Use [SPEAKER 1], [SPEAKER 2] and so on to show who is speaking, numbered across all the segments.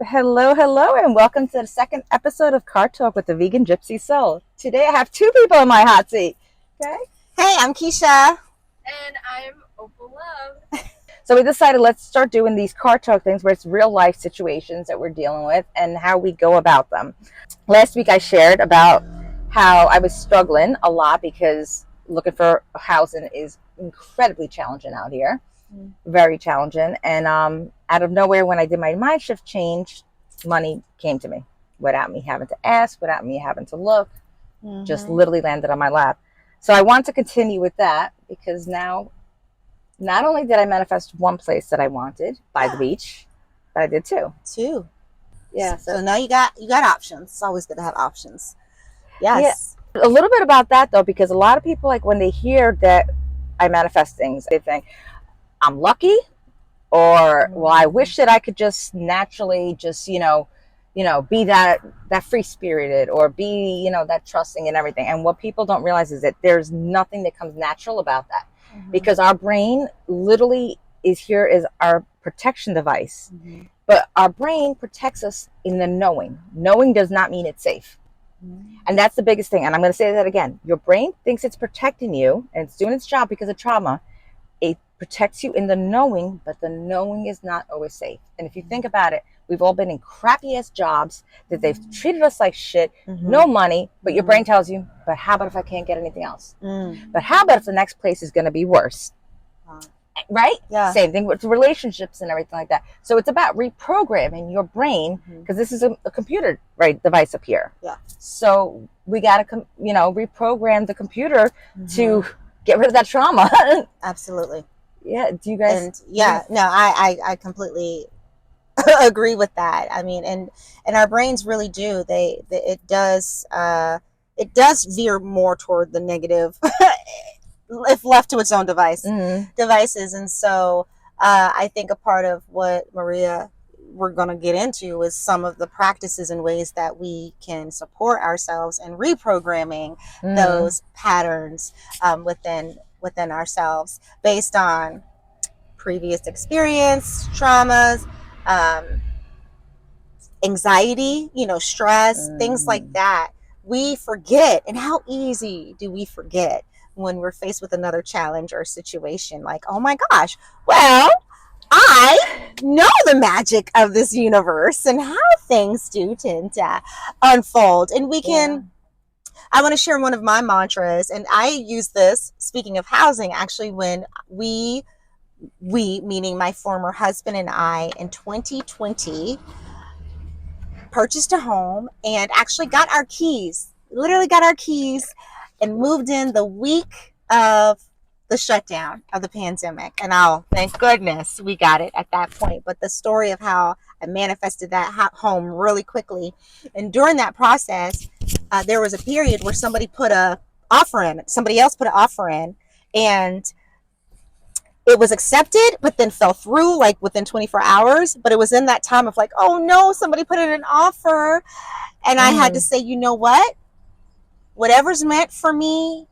[SPEAKER 1] Hello, hello, and welcome to the second episode of Car Talk with the Vegan Gypsy Soul. Today I have two people in my hot seat. Okay.
[SPEAKER 2] Hey, I'm Keisha.
[SPEAKER 3] And I'm Opal Love.
[SPEAKER 1] So we decided let's start doing these car talk things where it's real life situations that we're dealing with and how we go about them. Last week I shared about how I was struggling a lot because looking for housing is incredibly challenging out here. Very challenging. And out of nowhere, when I did my mind shift change, money came to me without me having to ask, without me having to look, just literally landed on my lap. So I want to continue with that because now not only did I manifest one place that I wanted by the beach, but I did two. Yeah.
[SPEAKER 2] So now you got options. It's always good to have options. Yes.
[SPEAKER 1] Yeah. A little bit about that though, because a lot of people, like when they hear that I manifest things, they think I'm lucky, or well, I wish that I could just naturally just be that free spirited, or be that trusting and everything. And what people don't realize is that there's nothing that comes natural about that, because our brain literally is here as our protection device. But our brain protects us in the knowing. Knowing does not mean it's safe. And that's the biggest thing. And I'm going to say that again. Your brain thinks it's protecting you and it's doing its job because of trauma. It protects you in the knowing, but the knowing is not always safe. And if you think about it, we've all been in crappy ass jobs that they've treated us like shit, no money, but your brain tells you, but how about if I can't get anything else? But how about if the next place is going to be worse? Right?
[SPEAKER 2] Yeah.
[SPEAKER 1] Same thing with relationships and everything like that. So it's about reprogramming your brain, because this is a computer device up here.
[SPEAKER 2] Yeah.
[SPEAKER 1] So we got to reprogram the computer to get rid of that trauma.
[SPEAKER 2] Absolutely.
[SPEAKER 1] Yeah. Do you guys?
[SPEAKER 2] And I completely agree with that. I mean, and our brains really do. It does veer more toward the negative if left to its own devices. And so I think a part of what we're going to get into is some of the practices and ways that we can support ourselves in reprogramming those patterns within ourselves based on previous experience, traumas, anxiety, stress, things like that. We forget, and how easy do we forget when we're faced with another challenge or situation? Like, oh my gosh, well, I know the magic of this universe and how things do tend to unfold. And we can, I want to share one of my mantras, and I use this, speaking of housing, actually, when we, meaning my former husband and I, in 2020, purchased a home and actually literally got our keys and moved in the week of the shutdown of the pandemic. And thank goodness we got it at that point. But the story of how I manifested that home really quickly. And during that process, there was a period where somebody else put an offer in, and it was accepted, but then fell through like within 24 hours. But it was in that time of like, oh no, somebody put in an offer. And I had to say, you know what? Whatever's meant for me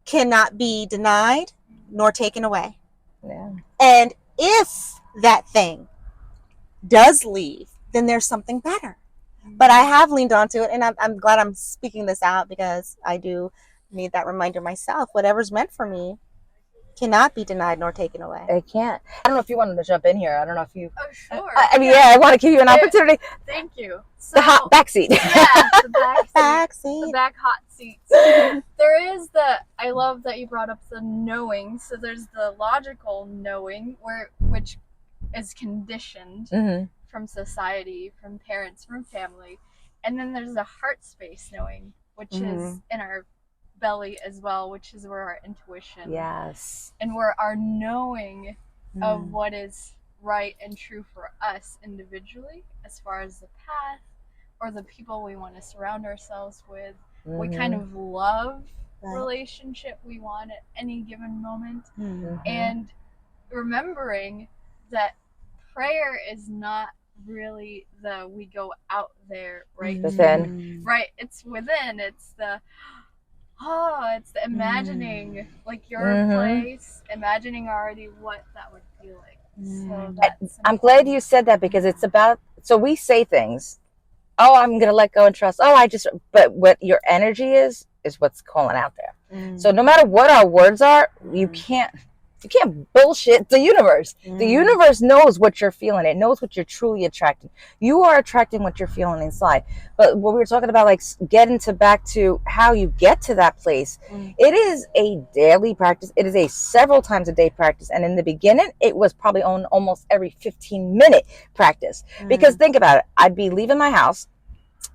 [SPEAKER 2] cannot be denied nor taken away.
[SPEAKER 1] Yeah.
[SPEAKER 2] And if that thing does leave, then there's something better. But I have leaned onto it, and I'm glad I'm speaking this out, because I do need that reminder myself. Whatever's meant for me cannot be denied nor taken away.
[SPEAKER 1] It can't. I don't know if you wanted to jump in here. I don't know if you.
[SPEAKER 3] Oh, sure.
[SPEAKER 1] I want to give you an opportunity.
[SPEAKER 3] Thank you. So,
[SPEAKER 1] The hot back seat.
[SPEAKER 3] Yeah, the back seat.
[SPEAKER 2] Backseat.
[SPEAKER 3] The back hot seats. I love that you brought up the knowing. So there's the logical knowing, which is conditioned from society, from parents, from family. And then there's the heart space knowing, which is in our belly as well, which is where our intuition.
[SPEAKER 1] Yes.
[SPEAKER 3] And where our knowing of what is right and true for us individually, as far as the path or the people we want to surround ourselves with, what kind of love relationship we want at any given moment, and remembering that prayer is not really we go out there, right?
[SPEAKER 1] Within.
[SPEAKER 3] Right, it's within. It's the imagining like your place, imagining already what that would feel like. So
[SPEAKER 1] I'm glad you said that, because it's So we say things, oh, I'm going to let go and trust. Oh, but what your energy is what's calling out there. So no matter what our words are, you can't bullshit the universe. The universe knows what you're feeling. It knows what you're truly attracting. You are attracting what you're feeling inside. But what we were talking about, like getting back to how you get to that place, it is a daily practice. It is a several times a day practice. And in the beginning, it was probably on almost every 15-minute practice. Because think about it. I'd be leaving my house,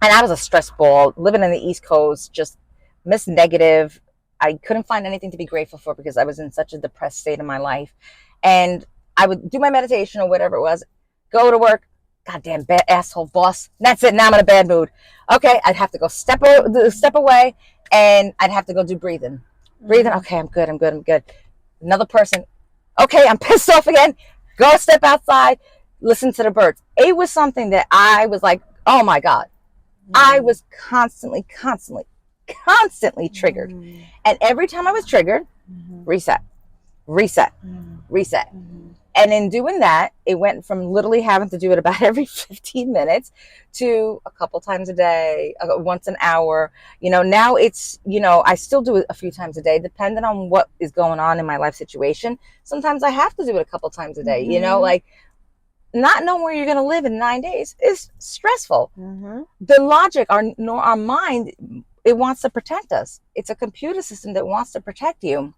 [SPEAKER 1] and I was a stress ball, living in the East Coast, just Miss Negative. I couldn't find anything to be grateful for because I was in such a depressed state in my life. And I would do my meditation or whatever it was, go to work, goddamn bad asshole boss. That's it. Now I'm in a bad mood. Okay, I'd have to go step away, and I'd have to go do breathing. Breathing. Okay, I'm good. Another person. Okay, I'm pissed off again. Go step outside, listen to the birds. It was something that I was like, oh my God. I was constantly triggered. And every time I was triggered, reset. And in doing that, it went from literally having to do it about every 15 minutes to a couple times a day, once an hour. Now it's, I still do it a few times a day, depending on what is going on in my life situation. Sometimes I have to do it a couple times a day, like not knowing where you're going to live in 9 days is stressful. The logic, our mind, it wants to protect us. It's a computer system that wants to protect you.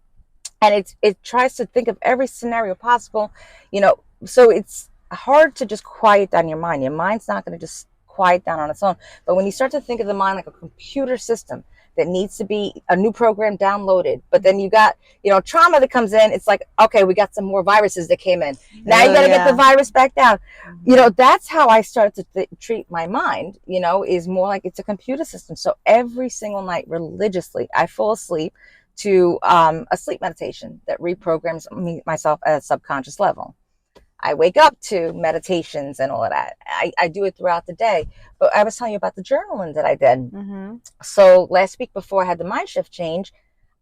[SPEAKER 1] And it tries to think of every scenario possible, so it's hard to just quiet down your mind. Your mind's not going to just quiet down on its own. But when you start to think of the mind like a computer system that needs to be a new program downloaded, but then you got, trauma that comes in, it's like, okay, we got some more viruses that came in. Now you got to get the virus back down. That's how I started to treat my mind, is more like it's a computer system. So every single night religiously, I fall asleep to a sleep meditation that reprograms myself at a subconscious level. I wake up to meditations and all of that. I do it throughout the day. But I was telling you about the journaling that I did. So last week before I had the mind shift change,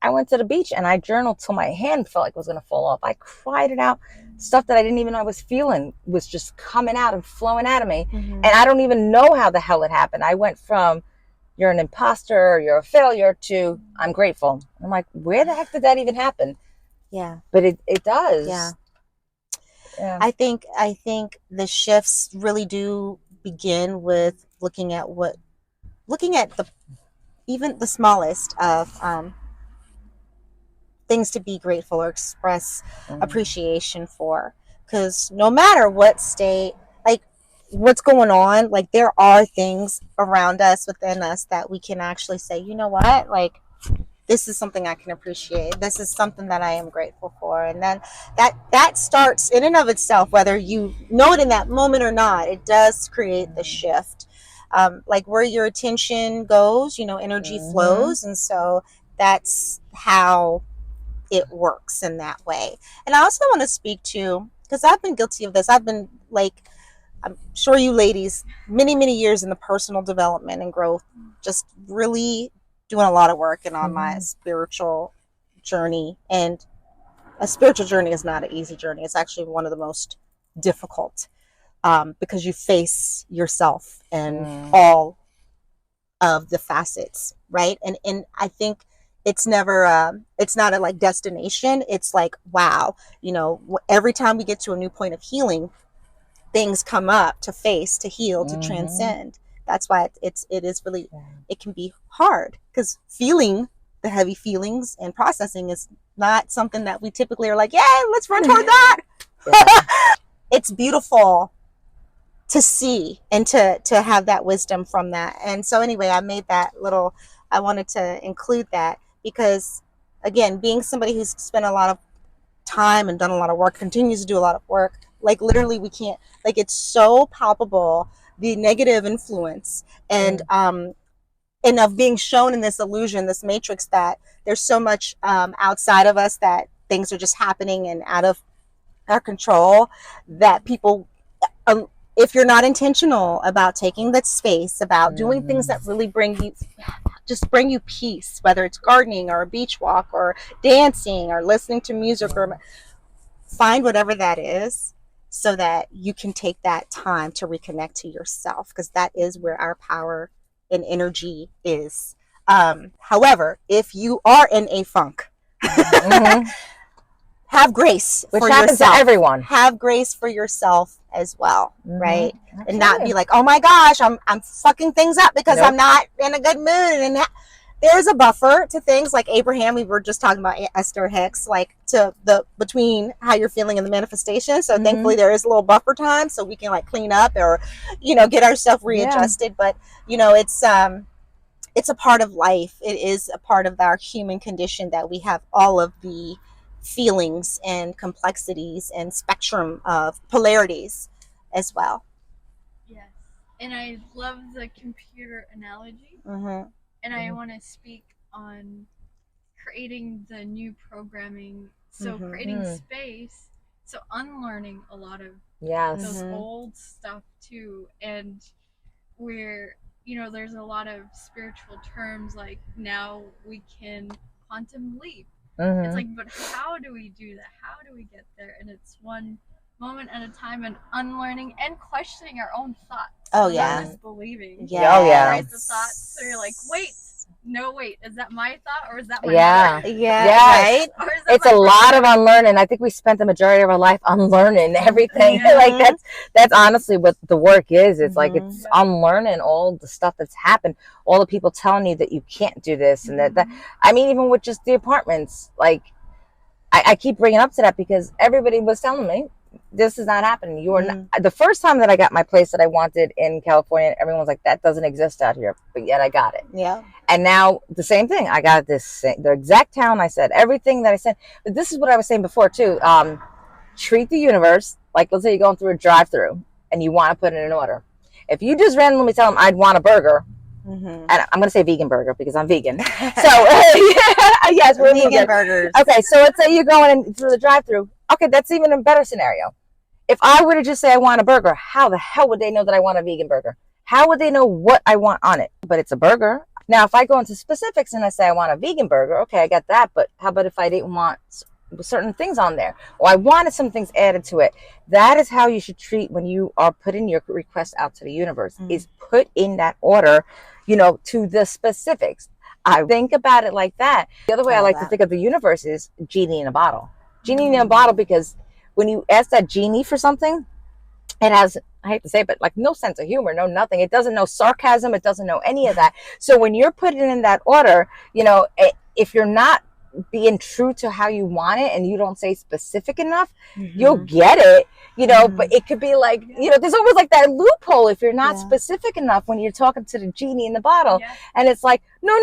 [SPEAKER 1] I went to the beach and I journaled till my hand felt like it was going to fall off. I cried it out. Stuff that I didn't even know I was feeling was just coming out and flowing out of me. And I don't even know how the hell it happened. I went from you're an imposter, you're a failure, to I'm grateful. I'm like, where the heck did that even happen?
[SPEAKER 2] Yeah.
[SPEAKER 1] But it does.
[SPEAKER 2] Yeah.
[SPEAKER 1] Yeah.
[SPEAKER 2] I think the shifts really do begin with looking at even the smallest of things to be grateful or express appreciation for. Because no matter what state, like what's going on, like there are things around us, within us, that we can actually say, you know what, like this is something I can appreciate. This is something that I am grateful for. And then that starts in and of itself, whether you know it in that moment or not, it does create the shift. Like where your attention goes, energy flows. And so that's how it works in that way. And I also want to speak to, because I've been guilty of this. I've been like, I'm sure you ladies, many, many years in the personal development and growth, just really doing a lot of work and on my spiritual journey. And a spiritual journey is not an easy journey. It's actually one of the most difficult, because you face yourself and all of the facets, right? And I think it's never, it's not a like destination. It's like, wow, every time we get to a new point of healing, things come up to face, to heal, to transcend. That's why it is really, it can be hard, because feeling the heavy feelings and processing is not something that we typically are like, yeah, let's run toward that. It's beautiful to see and to have that wisdom from that. And so anyway, I wanted to include that because, again, being somebody who's spent a lot of time and done a lot of work, continues to do a lot of work, like literally we can't, like it's so palpable, the negative influence and of being shown in this illusion, this matrix, that there's so much outside of us, that things are just happening and out of our control, that people, if you're not intentional about taking that space, about doing things that really bring you peace, whether it's gardening or a beach walk or dancing or listening to music, or find whatever that is so that you can take that time to reconnect to yourself, because that is where our power and energy is. However, if you are in a funk,
[SPEAKER 1] Mm-hmm.
[SPEAKER 2] have grace
[SPEAKER 1] Which
[SPEAKER 2] for
[SPEAKER 1] happens
[SPEAKER 2] yourself.
[SPEAKER 1] to everyone.
[SPEAKER 2] Have grace for yourself as well, right?
[SPEAKER 1] Absolutely.
[SPEAKER 2] And not be like, oh my gosh, I'm fucking things up because
[SPEAKER 1] Nope.
[SPEAKER 2] I'm not in a good mood. And there's a buffer to things like Abraham. We were just talking about Esther Hicks, like to the between how you're feeling and the manifestation. So thankfully there is a little buffer time so we can like clean up or, get ourselves readjusted. But it's a part of life. It is a part of our human condition that we have all of the feelings and complexities and spectrum of polarities as well.
[SPEAKER 3] Yes. And I love the computer analogy.
[SPEAKER 2] Mm-hmm.
[SPEAKER 3] And I want to speak on creating the new programming. So creating space. So unlearning a lot of those old stuff too. And we're there's a lot of spiritual terms like now we can quantum leap. It's like, but how do we do that? How do we get there? And it's one moment at a time, and unlearning and questioning our own thoughts.
[SPEAKER 2] Oh yeah.
[SPEAKER 3] Not just believing.
[SPEAKER 2] Yeah.
[SPEAKER 1] Oh yeah.
[SPEAKER 3] Right, the thoughts. So you're like, wait, is that my thought or is that my
[SPEAKER 1] Yeah.
[SPEAKER 3] mother?
[SPEAKER 2] Yeah.
[SPEAKER 1] Yes.
[SPEAKER 2] Right.
[SPEAKER 3] Or is that
[SPEAKER 1] It's a lot of unlearning. I think we spent the majority of our life unlearning everything.
[SPEAKER 2] Yeah.
[SPEAKER 1] Like that's honestly what the work is. It's like it's unlearning all the stuff that's happened, all the people telling you that you can't do this and that. I mean, even with just the apartments, like I keep bringing up to that because everybody was telling me this is not happening. You are not. The first time that I got my place that I wanted in California, everyone was like, that doesn't exist out here, but yet I got it.
[SPEAKER 2] Yeah.
[SPEAKER 1] And now the same thing. I got the exact town. I said everything that I said. But this is what I was saying before too. Treat the universe like, let's say you're going through a drive-through and you want to put in an order. If you just randomly tell them I'd want a burger, and I'm going to say vegan burger because I'm vegan. So yes, we're
[SPEAKER 2] vegan burgers.
[SPEAKER 1] Okay, so let's say you're going in through the drive-through. Okay, that's even a better scenario. If I were to just say I want a burger, how the hell would they know that I want a vegan burger? How would they know what I want on it? But it's a burger. Now, if I go into specifics and I say I want a vegan burger, okay, I got that. But how about if I didn't want certain things on there, or I wanted some things added to it? That is how you should treat when you are putting your request out to the universe, is put in that order, to the specifics. I think about it like that. The other way I like to think of the universe is genie in a bottle. Genie in a bottle, because when you ask that genie for something, it has, I hate to say it, but like no sense of humor, no nothing. It doesn't know sarcasm. It doesn't know any of that. So when you're putting in that order, if you're not being true to how you want it and you don't say specific enough, you'll get it, but it could be like, there's always like that loophole if you're not specific enough when you're talking to the genie in the bottle. Yeah. And it's like, no,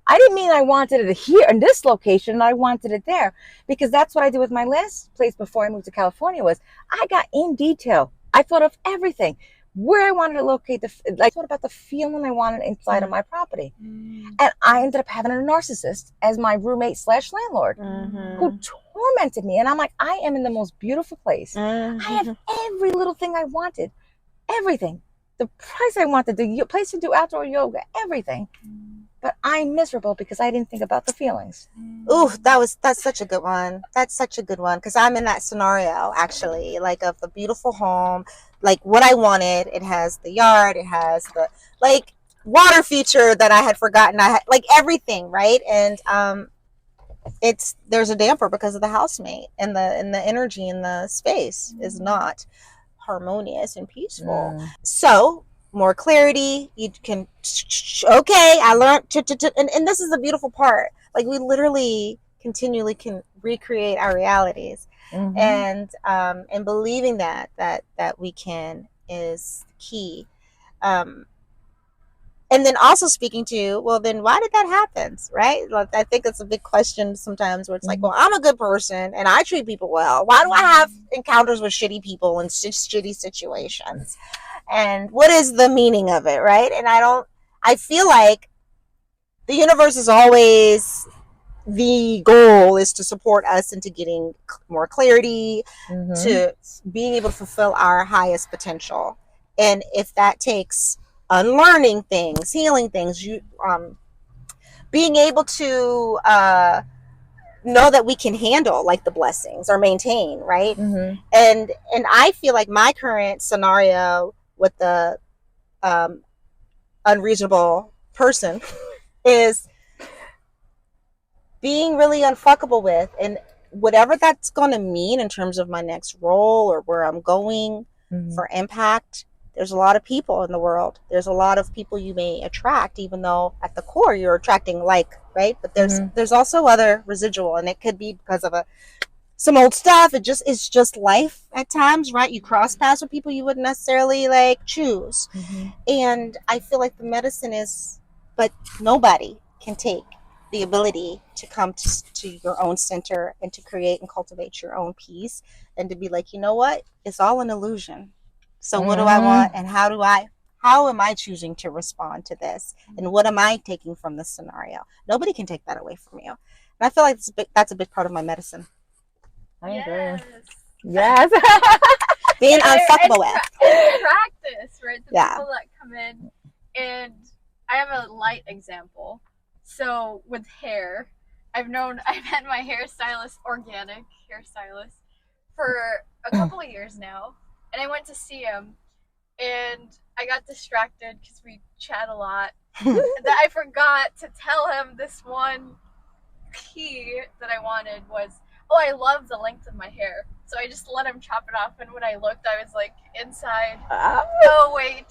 [SPEAKER 1] I didn't mean I wanted it here in this location. I wanted it there, because that's what I did with my last place before I moved to California. Was I got in detail. I thought of everything, where I wanted to locate I thought about the feeling I wanted inside of my property. And I ended up having a narcissist as my roommate / landlord who tormented me. And I'm like, I am in the most beautiful place. I have every little thing I wanted, everything, the price I wanted, the place to do outdoor yoga, everything. But I'm miserable because I didn't think about the feelings.
[SPEAKER 2] Ooh, that's such a good one. That's such a good one, because I'm in that scenario actually, like of a beautiful home, like what I wanted. It has the yard, it has the water feature that I had forgotten. I had everything, right? And there's a damper because of the housemate, and the energy in the space is not harmonious and peaceful. So more clarity, you can, okay, I learned and this is the beautiful part, like we literally continually can recreate our realities. And believing that we can is key. And then also speaking to, well, then why did that happen, right? Like, I think it's a big question sometimes where it's like, well, I'm a good person and I treat people well. Why do I have encounters with shitty people and shitty situations? And what is the meaning of it, right? And I feel like the universe is always, the goal is to support us into getting more clarity, to being able to fulfill our highest potential. And if that takes unlearning things, healing things, being able to know that we can handle like the blessings or maintain, right?
[SPEAKER 1] Mm-hmm.
[SPEAKER 2] And I feel like my current scenario with the unreasonable person is being really unfuckable with, and whatever that's going to mean in terms of my next role or where I'm going for impact. There's a lot of people in the world. There's a lot of people you may attract, even though at the core you're attracting like, right? But there's also other residual, and it could be because of some old stuff. It's just life at times, right? You cross paths with people you wouldn't necessarily like choose. And I feel like the medicine is, but nobody can take the ability to come to your own center and to create and cultivate your own peace, and to be like, you know what? It's all an illusion. So what do I want, and how am I choosing to respond to this? And what am I taking from this scenario? Nobody can take that away from you. And I feel like that's a big part of my medicine.
[SPEAKER 1] I agree.
[SPEAKER 3] Yes.
[SPEAKER 2] Being unfuckable with.
[SPEAKER 3] Practice, right? The
[SPEAKER 2] Yeah.
[SPEAKER 3] people that come in, and I have a light example. So with hair, I've had my hairstylist, organic hairstylist, for a couple of years now. And I went to see him, and I got distracted because we chat a lot. That I forgot to tell him this one key that I wanted was, I love the length of my hair. So I just let him chop it off, and when I looked, I was like, inside, oh wait,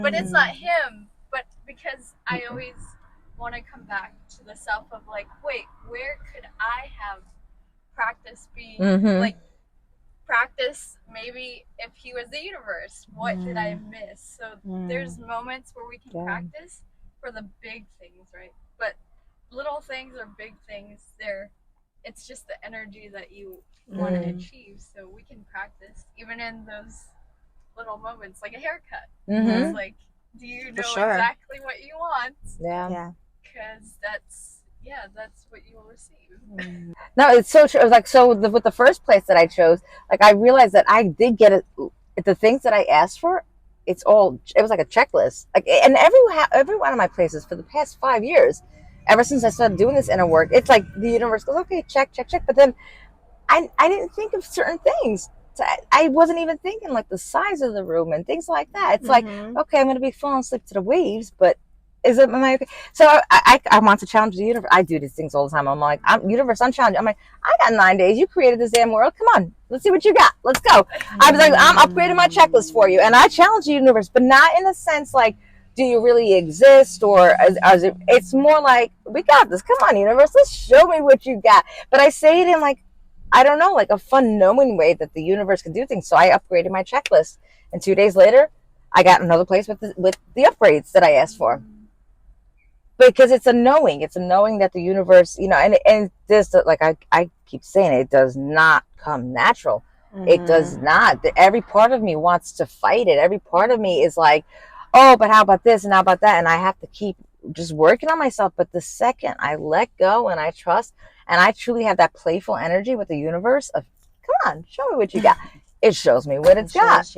[SPEAKER 3] but it's not him. But because I always want to come back to the self of like, wait, where could I have practice being like, practice maybe if he was the universe, what did I miss? So there's moments where we can practice for the big things, right? But little things or big things, it's just the energy that you want to achieve. So we can practice even in those little moments, like a haircut. It's like, do you know exactly what you want?
[SPEAKER 1] Yeah.
[SPEAKER 3] Because that's what you will receive.
[SPEAKER 1] No, it's so true. It was like, with the first place that I chose, like I realized that I did get it. The things that I asked for, it was like a checklist. Like, and every one of my places for the past 5 years, ever since I started doing this inner work, it's like the universe goes, okay, check. But then I didn't think of certain things. So I wasn't even thinking like the size of the room and things like that. It's like, okay, I'm going to be falling asleep to the waves, but is it my okay? So I want to challenge the universe. I do these things all the time. I'm like, universe, I'm challenging. I'm like, I got 9 days. You created this damn world. Come on, let's see what you got. Let's go. I was like, I'm upgrading my checklist for you, and I challenge the universe, but not in a sense like, do you really exist, or it's more like, we got this. Come on, universe, let's show me what you got. But I say it in like, I don't know, like a fun knowing way that the universe can do things. So I upgraded my checklist, and 2 days later, I got another place with the upgrades that I asked for. Because it's a knowing that the universe, and this, like I keep saying, it does not come natural. It does not. Every part of me wants to fight it. Every part of me is like, oh, but how about this and how about that? And I have to keep just working on myself. But the second I let go and I trust, and I truly have that playful energy with the universe of, come on, show me what you got. It shows me what it's got.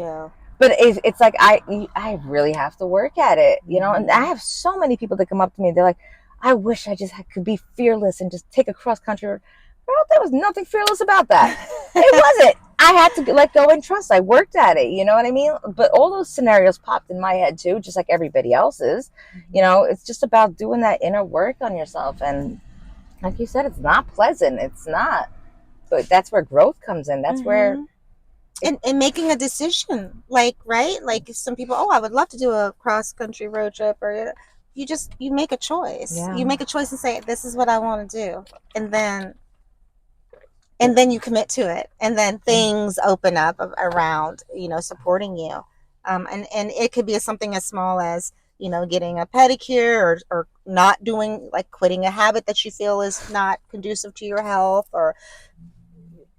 [SPEAKER 1] But it's like, I really have to work at it, and I have so many people that come up to me. They're like, I wish I just could be fearless and just take a cross country. Girl, there was nothing fearless about that. It wasn't. I had to let go and trust. I worked at it. You know what I mean? But all those scenarios popped in my head too, just like everybody else's. It's just about doing that inner work on yourself. And like you said, it's not pleasant. It's not. But that's where growth comes in. That's where...
[SPEAKER 2] And making a decision, like, right? Like some people, I would love to do a cross-country road trip, or you make a choice.
[SPEAKER 1] Yeah.
[SPEAKER 2] You make a choice and say, this is what I want to do. And then you commit to it. And then things open up around, supporting you. And it could be something as small as, getting a pedicure, or not doing, like quitting a habit that you feel is not conducive to your health, or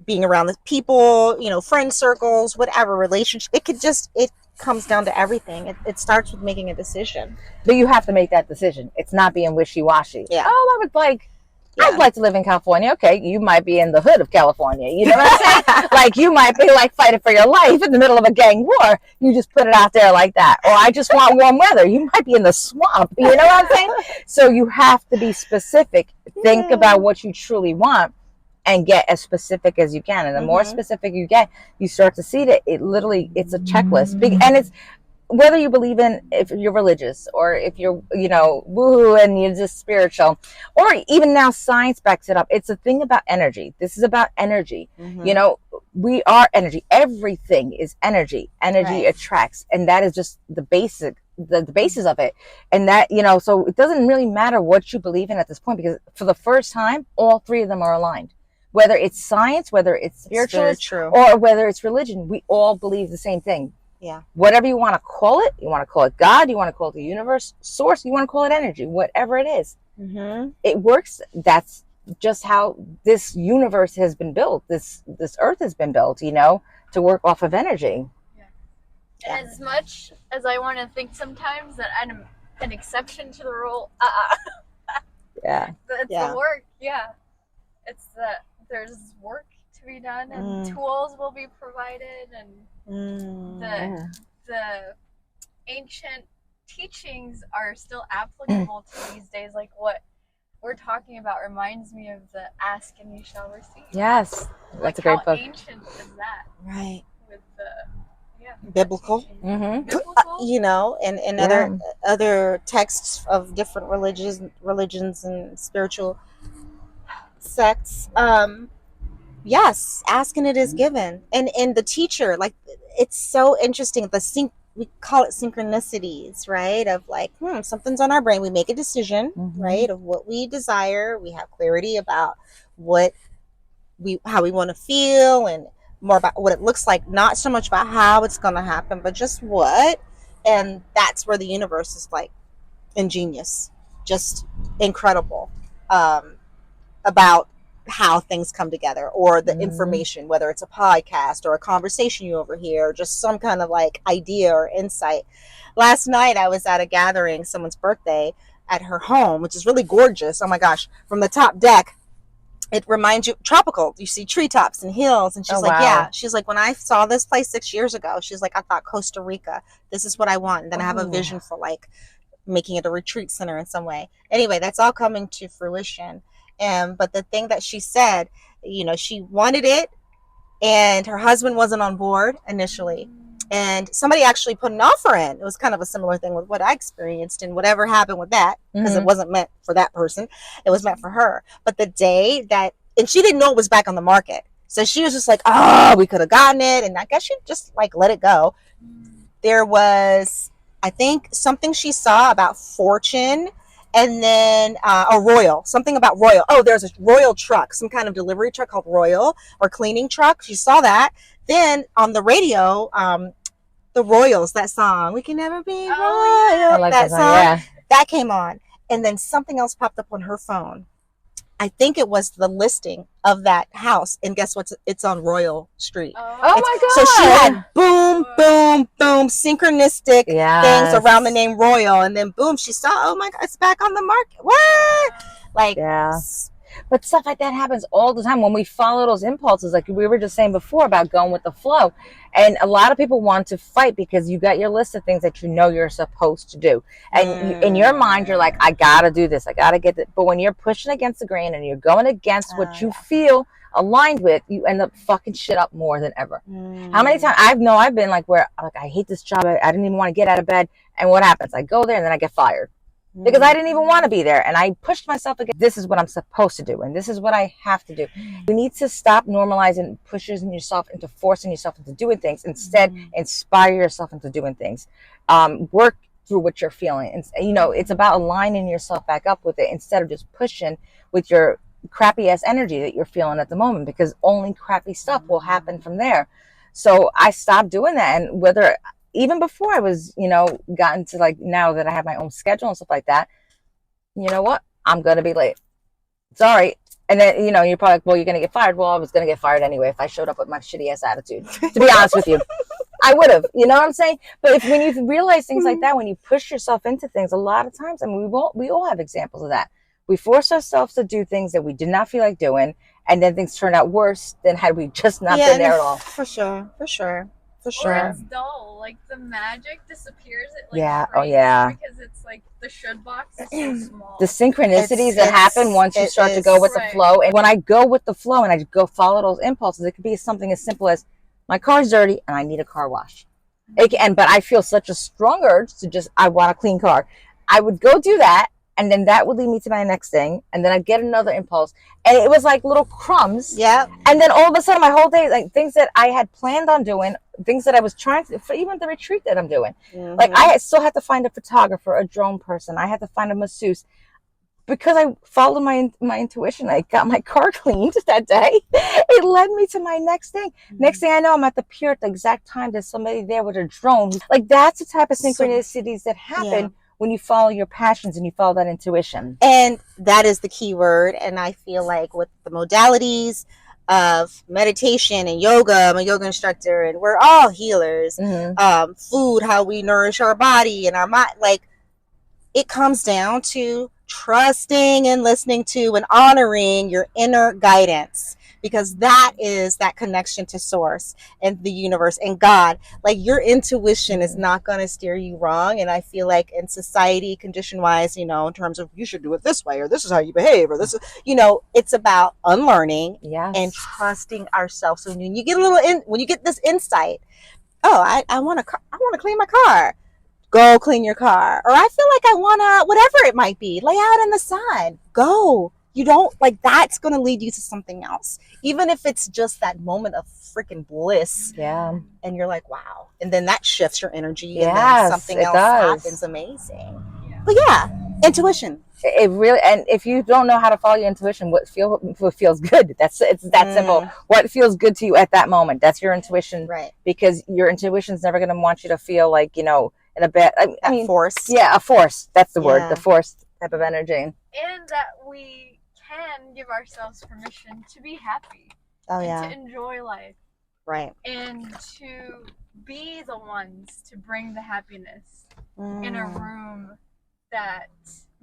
[SPEAKER 2] being around the people, friend circles, whatever relationship. It comes down to everything. It starts with making a decision.
[SPEAKER 1] But you have to make that decision. It's not being wishy-washy.
[SPEAKER 2] Yeah.
[SPEAKER 1] I'd like to live in California. Okay, you might be in the hood of California. You know what I'm saying? Like, you might be like fighting for your life in the middle of a gang war. You just put it out there like that. Or I just want warm weather. You might be in the swamp. You know what I'm saying? So you have to be specific. Think about what you truly want. and get as specific as you can. And the more specific you get, you start to see that it literally, it's a checklist. And it's, whether you believe in, if you're religious or if you're, you know, woo and you're just spiritual, or even now science backs it up. It's a thing about energy. This is about energy. You know, we are energy. Everything is energy. Energy attracts. And that is just the basic, the basis of it. And that, you know, so it doesn't really matter what you believe in at this point, because for the first time, all three of them are aligned. Whether it's science, whether it's spiritualist, or whether it's religion, we all believe the same thing.
[SPEAKER 2] Yeah.
[SPEAKER 1] Whatever you want to call it, you want to call it God, you want to call it the universe, source, you want to call it energy, whatever it is. It works. That's just how this universe has been built. This earth has been built, you know, to work off of energy.
[SPEAKER 3] Yeah. As much as I want to think sometimes that I'm an exception to the rule,
[SPEAKER 1] Yeah.
[SPEAKER 3] it's the work. Yeah. It's that there's work to be done, and tools will be provided, and the ancient teachings are still applicable to these days. Like what we're talking about reminds me of the ask and you shall receive.
[SPEAKER 1] Yes. That's a great book.
[SPEAKER 3] How ancient is that?
[SPEAKER 2] Right.
[SPEAKER 3] With the
[SPEAKER 2] biblical.
[SPEAKER 3] Biblical.
[SPEAKER 2] You know, and other texts of different religions and spiritual sects. Yes, asking it is given. And the teacher, like, it's so interesting. We call it synchronicities, right? Of like, something's on our brain. We make a decision, right, of what we desire. We have clarity about how we want to feel, and more about what it looks like. Not so much about how it's going to happen, but just what. And that's where the universe is like ingenious, just incredible, about how things come together, or the information, whether it's a podcast or a conversation you overhear, or just some kind of like idea or insight. Last night I was at a gathering, someone's birthday, at her home, which is really gorgeous. Oh my gosh, from the top deck it reminds you tropical. You see treetops and hills, and she's she's like, when I saw this place 6 years ago, she's like, I thought Costa Rica, this is what I want. And then I have a vision for like making it a retreat center in some way. Anyway, that's all coming to fruition. But the thing that she said, you know, she wanted it, and her husband wasn't on board initially. And somebody actually put an offer in. It was kind of a similar thing with what I experienced, and whatever happened with that, because it wasn't meant for that person. It was meant for her. But the day that, and she didn't know it was back on the market. So she was just like, oh, we could have gotten it. And I guess she just like let it go. There was, I think, something she saw about fortune, and then a Royal, something about Royal. Oh, there's a Royal truck, some kind of delivery truck called Royal, or cleaning truck. She saw that. Then on the radio, the Royals, that song, We Can Never Be Royal,
[SPEAKER 1] I like
[SPEAKER 2] that
[SPEAKER 1] song,
[SPEAKER 2] that came on. And then something else popped up on her phone. I think it was the listing of that house. And guess what? It's on Royal Street.
[SPEAKER 1] Oh my God.
[SPEAKER 2] So she had boom, boom, boom, synchronistic things around the name Royal. And then boom, she saw, oh my God, it's back on the market. What? Like,
[SPEAKER 1] but stuff like that happens all the time when we follow those impulses, like we were just saying before about going with the flow. And a lot of people want to fight because you got your list of things that you know you're supposed to do, and in your mind you're like, I gotta do this, I gotta get it. But when you're pushing against the grain and you're going against what you feel aligned with, you end up fucking shit up more than ever. How many times I've been like, where like, I hate this job, I didn't even want to get out of bed, and what happens? I go there and then I get fired. Because I didn't even want to be there, and I pushed myself again. This is what I'm supposed to do, and this is what I have to do. You need to stop normalizing pushing yourself into forcing yourself into doing things. Instead, inspire yourself into doing things. Work through what you're feeling, and you know, it's about aligning yourself back up with it instead of just pushing with your crappy ass energy that you're feeling at the moment, because only crappy stuff will happen from there. So I stopped doing that, and whether even before I was, you know, gotten to like now that I have my own schedule and stuff like that, you know what? I'm going to be late. Sorry. And then, you know, you're probably like, well, you're going to get fired. Well, I was going to get fired anyway if I showed up with my shitty ass attitude, to be honest with you. I would have, you know what I'm saying? But when you realize things like that, when you push yourself into things, a lot of times, I mean, we all have examples of that. We force ourselves to do things that we did not feel like doing, and then things turn out worse than had we just not been there at all.
[SPEAKER 2] For sure.
[SPEAKER 3] Or it's dull, like the magic disappears. It like
[SPEAKER 1] because it's like
[SPEAKER 3] the should box is so small.
[SPEAKER 1] The synchronicities that happen once you start to go with the flow. And when I go with the flow and I go follow those impulses, it could be something as simple as my car's dirty and I need a car wash. But I feel such a strong urge to just, I want a clean car. I would go do that, and then that would lead me to my next thing, and then I'd get another impulse, and it was like little crumbs.
[SPEAKER 2] Yeah.
[SPEAKER 1] And then all of a sudden, my whole day, like things that I had planned on doing, things that I was trying to, for even the retreat that I'm doing, like I still had to find a photographer, a drone person. I had to find a masseuse. Because I followed my intuition, I got my car cleaned that day. It led me to my next thing. Next thing I know, I'm at the pier at the exact time there's somebody there with a drone. Like that's the type of synchronicities that happen when you follow your passions and you follow that intuition.
[SPEAKER 2] And that is the key word. And I feel like with the modalities of meditation and yoga, I'm a yoga instructor, and we're all healers. Food, how we nourish our body and our mind, like it comes down to trusting and listening to and honoring your inner guidance, because that is that connection to source and the universe and God. Like your intuition is not going to steer you wrong. And I feel like in society, condition wise, you know, in terms of you should do it this way, or this is how you behave, or this is, you know, it's about unlearning and trusting ourselves. So when you get when you get this insight, oh, I want to clean my car. Go clean your car. Or I feel like I want to, whatever it might be, lay out in the sun. Go. You don't, like, that's going to lead you to something else. Even if it's just that moment of freaking bliss.
[SPEAKER 1] Yeah.
[SPEAKER 2] And you're like, wow. And then that shifts your energy. And then something else happens amazing. But yeah, intuition.
[SPEAKER 1] It really, and if you don't know how to follow your intuition, what feels good, it's that simple. What feels good to you at that moment, that's your intuition.
[SPEAKER 2] Right.
[SPEAKER 1] Because your intuition's never going to want you to feel like, you know, in a bad, I mean,
[SPEAKER 2] force.
[SPEAKER 1] Yeah, a force. That's the word. The force type of energy.
[SPEAKER 3] And that we can give ourselves permission to be happy.
[SPEAKER 2] Oh yeah.
[SPEAKER 3] To enjoy life.
[SPEAKER 2] Right.
[SPEAKER 3] And to be the ones to bring the happiness in a room that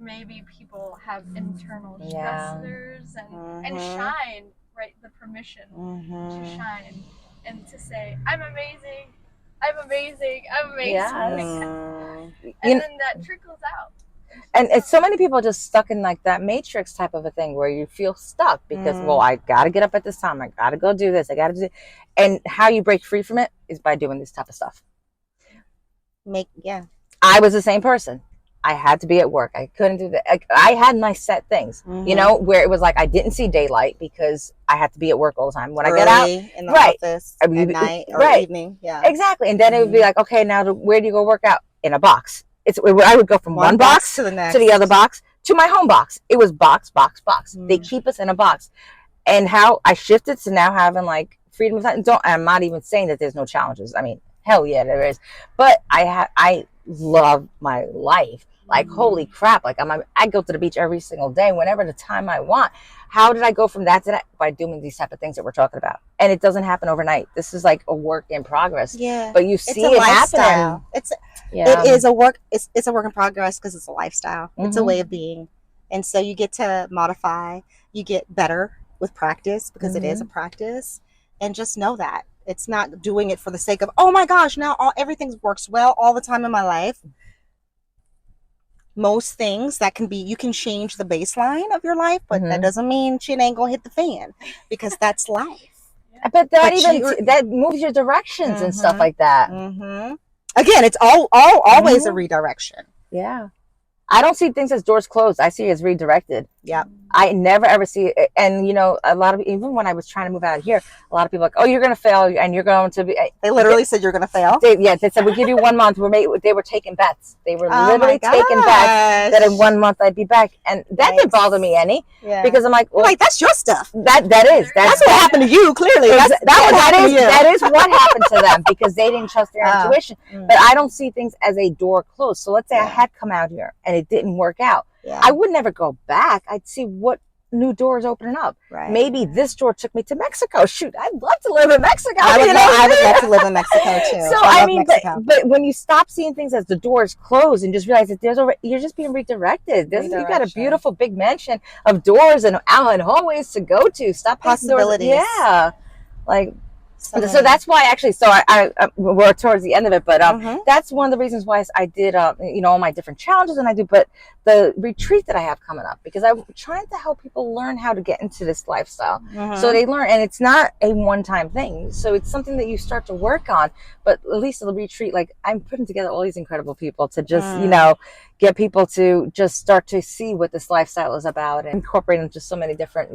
[SPEAKER 3] maybe people have internal stressors and shine, right? The permission to shine and to say, I'm amazing. I'm amazing. I'm amazing.
[SPEAKER 1] Yes.
[SPEAKER 3] And then that trickles out.
[SPEAKER 1] And it's so many people just stuck in like that matrix type of a thing where you feel stuck because, well, I got to get up at this time. I got to go do this. I got to do. And how you break free from it is by doing this type of stuff. I was the same person. I had to be at work. I couldn't do that. I had my set things, you know, where it was like I didn't see daylight because I had to be at work all the time. When I get out
[SPEAKER 2] in the office at night or evening,
[SPEAKER 1] exactly. And then it would be like, okay, now where do you go work out? In a box. I would go from one box
[SPEAKER 2] to the next,
[SPEAKER 1] to the other box, to my home box. It was box. They keep us in a box. And how I shifted to now having like freedom of time. I'm not even saying that there's no challenges. I mean, hell yeah, there is. But I love my life. Like, holy crap. Like I go to the beach every single day, whenever the time I want. How did I go from that to that? By doing these type of things that we're talking about. And it doesn't happen overnight. This is like a work in progress.
[SPEAKER 2] Yeah.
[SPEAKER 1] But you see it happening.
[SPEAKER 2] It is a work. It's a work in progress because it's a lifestyle. It's a way of being. And so you get to modify, you get better with practice because it is a practice. And just know that it's not doing it for the sake of, oh my gosh, now everything works well all the time in my life. Most things that can be, you can change the baseline of your life, but that doesn't mean shit ain't gonna hit the fan because that's life.
[SPEAKER 1] But that moves your directions and stuff like that.
[SPEAKER 2] Again, it's always a redirection.
[SPEAKER 1] Yeah. I don't see things as doors closed. I see it as redirected.
[SPEAKER 2] Yeah.
[SPEAKER 1] I never ever see it. And, you know, even when I was trying to move out of here, a lot of people are like, oh, you're going to fail and you're going to be.
[SPEAKER 2] They literally said you're going to fail?
[SPEAKER 1] They said, we'll give you 1 month. They were taking bets. They were literally taking bets that in 1 month I'd be back. And that didn't bother me any. Yeah. Because I'm like, well,
[SPEAKER 2] that's your stuff.
[SPEAKER 1] That's
[SPEAKER 2] what happened to you, clearly.
[SPEAKER 1] That is what happened to them because they didn't trust their intuition. But I don't see things as a door closed. So let's say I had come out here and it didn't work out. Yeah. I would never go back. I'd see what new doors opening up. Right. Maybe this door took me to Mexico. Shoot, I'd love to live in Mexico.
[SPEAKER 2] I would love to live in Mexico too.
[SPEAKER 1] So I mean, but when you stop seeing things as the doors closed and just realize that you're just being redirected. You got a beautiful big mansion of doors and hallways to go to. Stop
[SPEAKER 2] possibilities.
[SPEAKER 1] Yeah, like
[SPEAKER 2] So
[SPEAKER 1] that's why actually, so we're towards the end of it, but
[SPEAKER 2] Mhm.
[SPEAKER 1] that's one of the reasons why I did, all my different challenges, and I do, but the retreat that I have coming up, because I'm trying to help people learn how to get into this lifestyle. So they learn, and it's not a one-time thing. So it's something that you start to work on, but at least the retreat, like I'm putting together all these incredible people to just, get people to just start to see what this lifestyle is about and incorporating just so many different,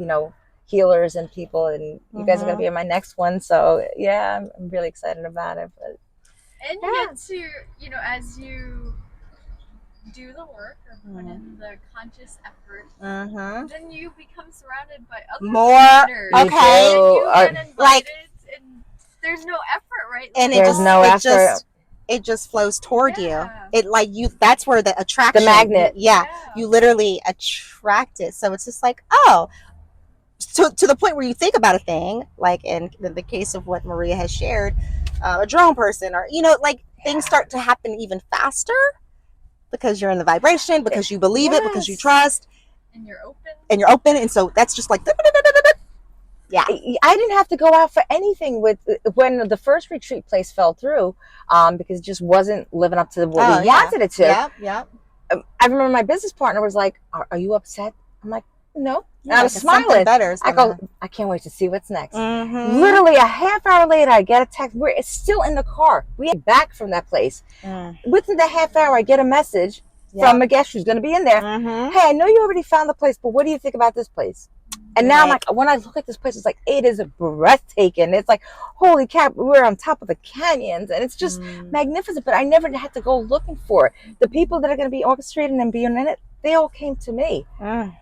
[SPEAKER 1] healers and people, and you guys are going to be in my next one, so yeah, I'm really excited about it. But
[SPEAKER 3] and you get to, as you do the work or put in the conscious effort, then you become surrounded by other leaders.
[SPEAKER 2] Okay,
[SPEAKER 3] and you get invited,
[SPEAKER 2] like,
[SPEAKER 3] and there's no effort, right?
[SPEAKER 2] And
[SPEAKER 1] there's no effort.
[SPEAKER 2] It just flows toward you. It like you. That's where the attraction,
[SPEAKER 1] the magnet.
[SPEAKER 2] You literally attract it. So it's just like, oh, to the point where you think about a thing, like in the case of what Maria has shared, a drone person, or things start to happen even faster because you're in the vibration, because you believe it, because you trust,
[SPEAKER 3] and you're
[SPEAKER 2] open, and so that's just like. Yeah,
[SPEAKER 1] I didn't have to go out for anything when the first retreat place fell through, because it just wasn't living up to what we wanted it to.
[SPEAKER 2] Yeah.
[SPEAKER 1] I remember my business partner was like, "Are you upset?" I'm like, "No."
[SPEAKER 2] Yeah,
[SPEAKER 1] I was smiling. I go, "I can't wait to see what's next." Literally a half hour later, I get a text. It's still in the car. We get back from that place. Within the half hour, I get a message from a guest who's going to be in there. Hey, I know you already found the place, but what do you think about this place? And now I'm like, when I look at this place, it's like, it is breathtaking. It's like, holy crap, we're on top of the canyons, and it's just magnificent. But I never had to go looking for it. The people that are going to be orchestrating and being in it, they all came to me.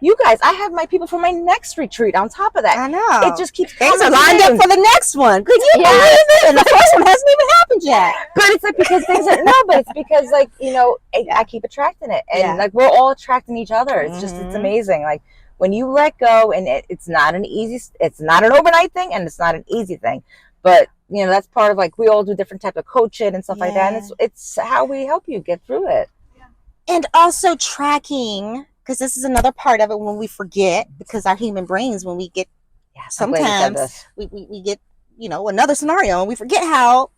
[SPEAKER 1] You guys, I have my people for my next retreat on top of that.
[SPEAKER 2] I know.
[SPEAKER 1] It just keeps
[SPEAKER 2] things are lined up for the next one. Could you believe it? And the first one hasn't even happened yet.
[SPEAKER 1] But it's like, because things are, no, but it's because, like, I keep attracting it. And like, we're all attracting each other. It's just, it's amazing. Like, when you let go, and it's not an overnight thing, and it's not an easy thing, but that's part of, like, we all do different type of coaching and stuff like that, and it's how we help you get through it.
[SPEAKER 2] And also tracking, because this is another part of it when we forget, because our human brains, when we get sometimes we get another scenario and we forget how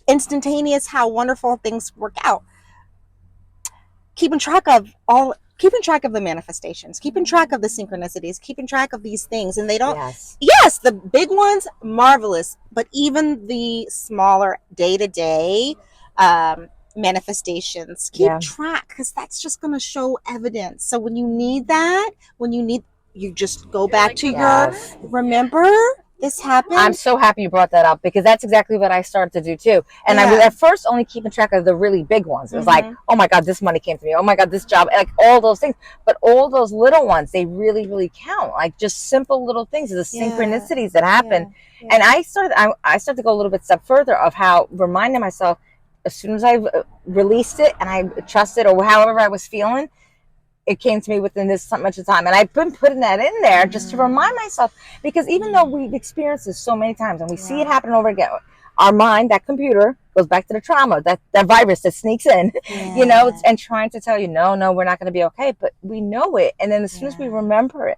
[SPEAKER 2] instantaneous, how wonderful things work out. Keeping track of the manifestations, keeping track of the synchronicities, keeping track of these things. And they don't, yes, the big ones, marvelous, but even the smaller day-to-day manifestations, keep track, because that's just going to show evidence. So when you need that, you just go back to your, remember this happened.
[SPEAKER 1] I'm so happy you brought that up, because that's exactly what I started to do too. And I was at first only keeping track of the really big ones. It was like, oh my God, this money came to me. Oh my God, this job, like all those things. But all those little ones, they really, really count. Like just simple little things, the synchronicities that happen. And I started to go a little bit step further of how reminding myself, as soon as I released it and I trusted, or however I was feeling, it came to me within this much of time. And I've been putting that in there just to remind myself, because even though we've experienced this so many times and we see it happen over again, our mind, that computer, goes back to the trauma, that virus that sneaks in, and trying to tell you, no, we're not going to be okay. But we know it. And then as soon as we remember it,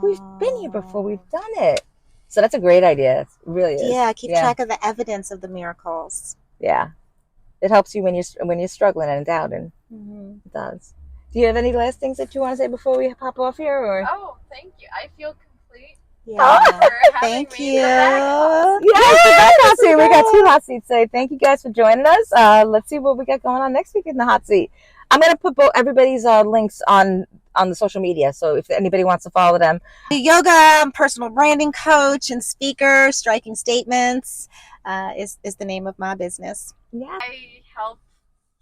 [SPEAKER 1] we've been here before, we've done it. So that's a great idea. It really is.
[SPEAKER 2] Yeah, keep track of the evidence of the miracles.
[SPEAKER 1] Yeah. It helps you when you're struggling and doubting. It does. Do you have any last things that you want to say before we pop off here? Or?
[SPEAKER 3] Oh, thank you. I feel complete.
[SPEAKER 2] Yeah. Thank you.
[SPEAKER 1] Yes, the back hot seat. We got 2 hot seats today. Thank you guys for joining us. Let's see what we got going on next week in the hot seat. I'm going to put everybody's links on the social media, so if anybody wants to follow them.
[SPEAKER 2] Yoga, personal branding coach and speaker, Striking Statements is the name of my business.
[SPEAKER 1] Yeah.
[SPEAKER 3] I help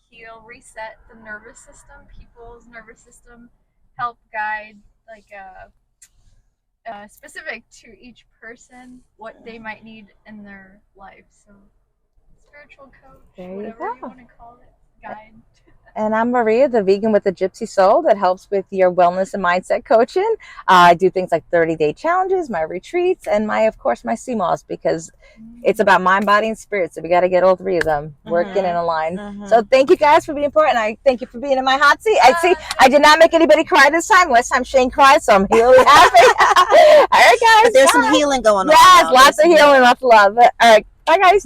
[SPEAKER 3] heal, reset the nervous system, people's nervous system, help guide, like specific to each person, what they might need in their life. So spiritual coach, whatever you want to call it. guide.
[SPEAKER 1] And I'm Maria, the vegan with the Gypsy Soul that helps with your wellness and mindset coaching. I do things like 30-day challenges, my retreats, and of course, my CMOS, because it's about mind, body, and spirit. So we got to get all three of them working and aligned. So thank you guys for being part, and I thank you for being in my hot seat. I did not make anybody cry this time. Last time Shane cried, so I'm really happy. All right, guys.
[SPEAKER 2] But there's some healing going on.
[SPEAKER 1] Yes, lots of healing, lots of love. All right, bye, guys.